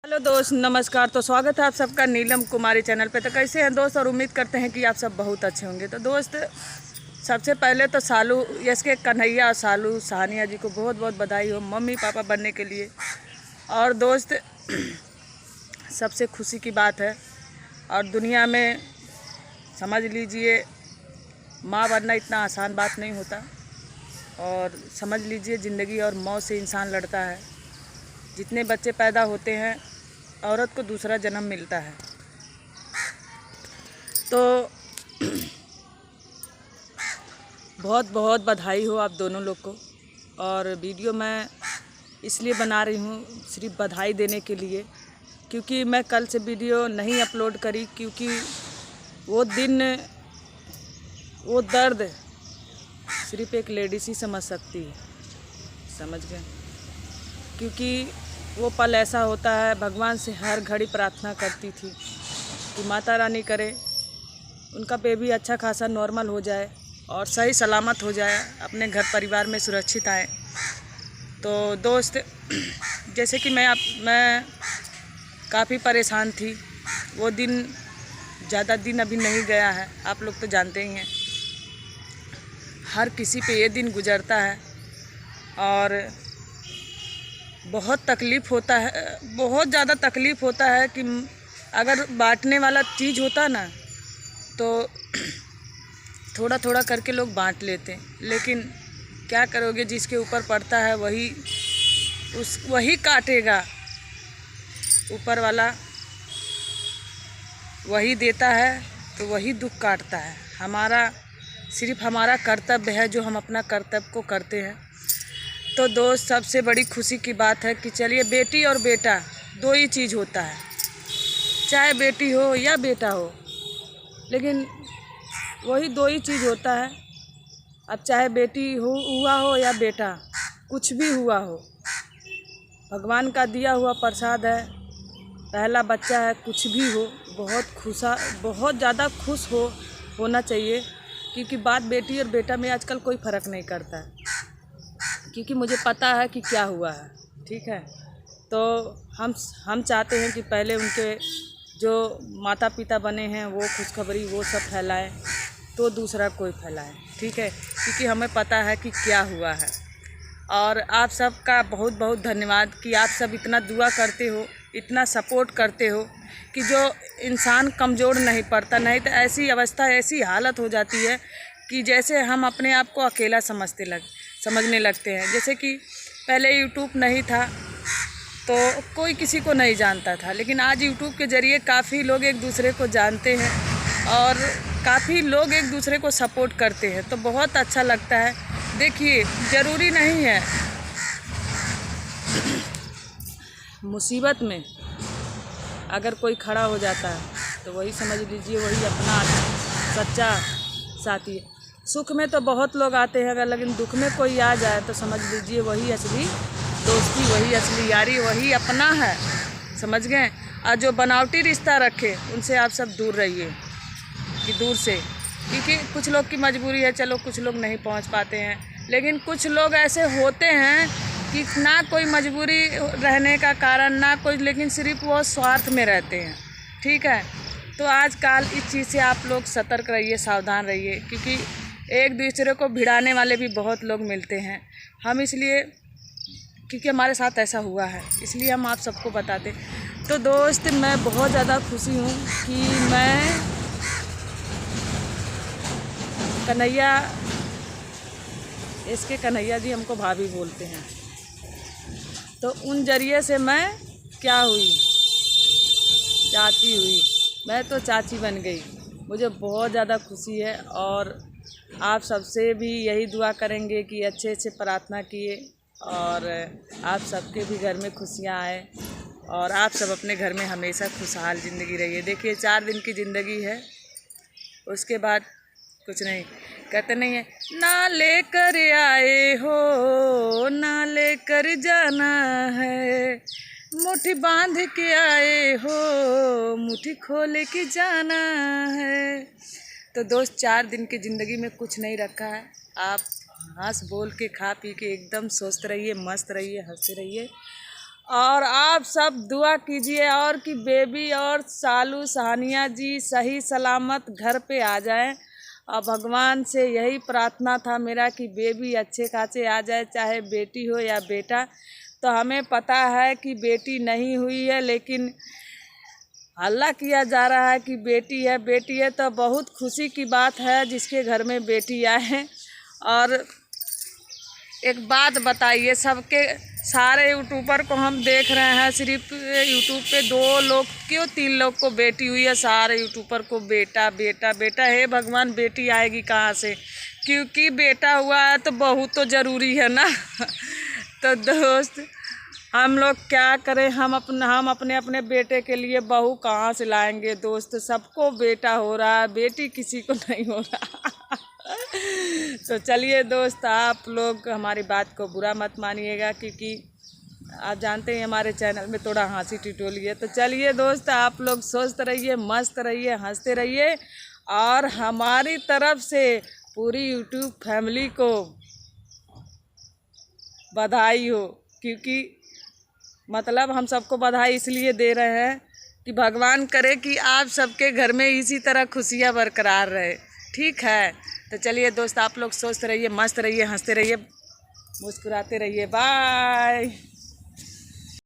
Hello दोस्त, नमस्कार। तो स्वागत है आप सबका नीलम कुमारी चैनल पे। तो कैसे हैं दोस्त, और उम्मीद करते हैं कि आप सब बहुत अच्छे होंगे। तो दोस्त, सबसे पहले तो सालू एसके कन्हैया और सालू सहानिया जी को बहुत बहुत बधाई हो मम्मी पापा बनने के लिए। और दोस्त, सबसे खुशी की बात है, और दुनिया में समझ लीजिए माँ बनना इतना आसान बात नहीं होता। और समझ लीजिए ज़िंदगी और मौत से इंसान लड़ता है। जितने बच्चे पैदा होते हैं, औरत को दूसरा जन्म मिलता है। तो बहुत बहुत बधाई हो आप दोनों लोग को। और वीडियो मैं इसलिए बना रही हूँ सिर्फ बधाई देने के लिए, क्योंकि मैं कल से वीडियो नहीं अपलोड करी, क्योंकि वो दिन, वो दर्द सिर्फ एक लेडीज ही समझ सकती है, समझ गए। क्योंकि वो पल ऐसा होता है, भगवान से हर घड़ी प्रार्थना करती थी कि माता रानी करे उनका बेबी अच्छा खासा नॉर्मल हो जाए और सही सलामत हो जाए, अपने घर परिवार में सुरक्षित आए। तो दोस्त, जैसे कि मैं काफ़ी परेशान थी। वो दिन, ज़्यादा दिन अभी नहीं गया है, आप लोग तो जानते ही हैं। हर किसी पे ये दिन गुजरता है और बहुत तकलीफ़ होता है, बहुत ज़्यादा तकलीफ़ होता है कि अगर बांटने वाला चीज़ होता ना तो थोड़ा थोड़ा करके लोग बांट लेते, लेकिन क्या करोगे, जिसके ऊपर पड़ता है वही काटेगा। ऊपर वाला वही देता है तो वही दुख काटता है। सिर्फ हमारा कर्तव्य है जो हम अपना कर्तव्य को करते हैं। तो दोस्त, सबसे बड़ी खुशी की बात है कि चलिए, बेटी और बेटा दो ही चीज़ होता है, चाहे बेटी हो या बेटा हो, लेकिन वही दो ही चीज़ होता है। अब चाहे बेटी हुआ हो या बेटा, कुछ भी हुआ हो, भगवान का दिया हुआ प्रसाद है, पहला बच्चा है। कुछ भी हो, बहुत ज़्यादा खुश होना चाहिए, क्योंकि बात बेटी और बेटा में आजकल कोई फ़र्क नहीं करता है, क्योंकि मुझे पता है कि क्या हुआ है। ठीक है, तो हम चाहते हैं कि पहले उनके जो माता पिता बने हैं वो खुशखबरी वो सब फैलाएं, तो दूसरा कोई फैलाए। ठीक है, क्योंकि हमें पता है कि क्या हुआ है। और आप सबका बहुत बहुत धन्यवाद कि आप सब इतना दुआ करते हो, इतना सपोर्ट करते हो कि जो इंसान कमज़ोर नहीं पड़ता। नहीं तो ऐसी अवस्था, ऐसी हालत हो जाती है कि जैसे हम अपने आप को अकेला समझने लगते हैं। जैसे कि पहले यूट्यूब नहीं था तो कोई किसी को नहीं जानता था, लेकिन आज यूट्यूब के ज़रिए काफ़ी लोग एक दूसरे को जानते हैं और काफ़ी लोग एक दूसरे को सपोर्ट करते हैं। तो बहुत अच्छा लगता है। देखिए, ज़रूरी नहीं है मुसीबत में अगर कोई खड़ा हो जाता है तो वही समझ लीजिए वही अपना सच्चा साथी है। सुख में तो बहुत लोग आते हैं, अगर लेकिन दुख में कोई आ जाए तो समझ लीजिए वही असली दोस्ती, वही असली यारी, वही अपना है, समझ गए। और जो बनावटी रिश्ता रखे उनसे आप सब दूर रहिए, कि दूर से, क्योंकि कुछ लोग की मजबूरी है, चलो कुछ लोग नहीं पहुंच पाते हैं, लेकिन कुछ लोग ऐसे होते हैं कि ना कोई मजबूरी रहने का कारण, ना कोई, लेकिन सिर्फ वो स्वार्थ में रहते हैं। ठीक है, तो आजकल इस चीज़ से आप लोग सतर्क रहिए, सावधान रहिए, क्योंकि एक दूसरे को भिड़ाने वाले भी बहुत लोग मिलते हैं। हम इसलिए, क्योंकि हमारे साथ ऐसा हुआ है, इसलिए हम आप सबको बताते। तो दोस्त, मैं बहुत ज़्यादा खुशी हूँ कि मैं कन्हैया, इसके कन्हैया जी हमको भाभी बोलते हैं, तो उन जरिए से मैं क्या हुई, चाची हुई। मैं तो चाची बन गई। मुझे बहुत ज़्यादा खुशी है। और आप सबसे भी यही दुआ करेंगे कि अच्छे से प्रार्थना किए और आप सबके भी घर में खुशियाँ आए और आप सब अपने घर में हमेशा खुशहाल ज़िंदगी रहिए। देखिए, 4 दिन की ज़िंदगी है, उसके बाद कुछ नहीं। कहते नहीं है, ना लेकर आए हो ना लेकर जाना है, मुट्ठी बांध के आए हो मुट्ठी खोल के जाना है। तो दोस्त, 4 दिन की ज़िंदगी में कुछ नहीं रखा है। आप हंस बोल के खा पी के एकदम स्वस्थ रहिए, मस्त रहिए, हंसते रहिए। और आप सब दुआ कीजिए और कि बेबी और सालू सहानिया जी सही सलामत घर पे आ जाएं। और भगवान से यही प्रार्थना था मेरा कि बेबी अच्छे खासे आ जाए, चाहे बेटी हो या बेटा। तो हमें पता है कि बेटी नहीं हुई है, लेकिन हल्ला किया जा रहा है कि बेटी है बेटी है। तो बहुत खुशी की बात है जिसके घर में बेटी आए। और एक बात बताइए, सबके सारे यूट्यूबर को हम देख रहे हैं, सिर्फ यूट्यूब पे 2 लोग क्यों 3 लोग को बेटी हुई है, सारे यूट्यूबर को बेटा बेटा बेटा। हे भगवान, बेटी आएगी कहाँ से? क्योंकि बेटा हुआ है तो बहू तो ज़रूरी है ना। तो दोस्त, हम लोग क्या करें, हम अपने बेटे के लिए बहू कहाँ से लाएंगे दोस्त? सबको बेटा हो रहा है, बेटी किसी को नहीं हो रहा। तो चलिए दोस्त, आप लोग हमारी बात को बुरा मत मानिएगा, क्योंकि आप जानते हैं हमारे चैनल में थोड़ा हंसी टिटोली है। तो चलिए दोस्त, आप लोग स्वस्थ रहिए, मस्त रहिए, हंसते रहिए। और हमारी तरफ से पूरी यूट्यूब फैमिली को बधाई हो, क्योंकि मतलब हम सबको बधाई इसलिए दे रहे हैं कि भगवान करे कि आप सबके घर में इसी तरह खुशियाँ बरकरार रहे। ठीक है, तो चलिए दोस्त, आप लोग स्वस्थ रहिए, मस्त रहिए, हंसते रहिए, मुस्कुराते रहिए। बाय।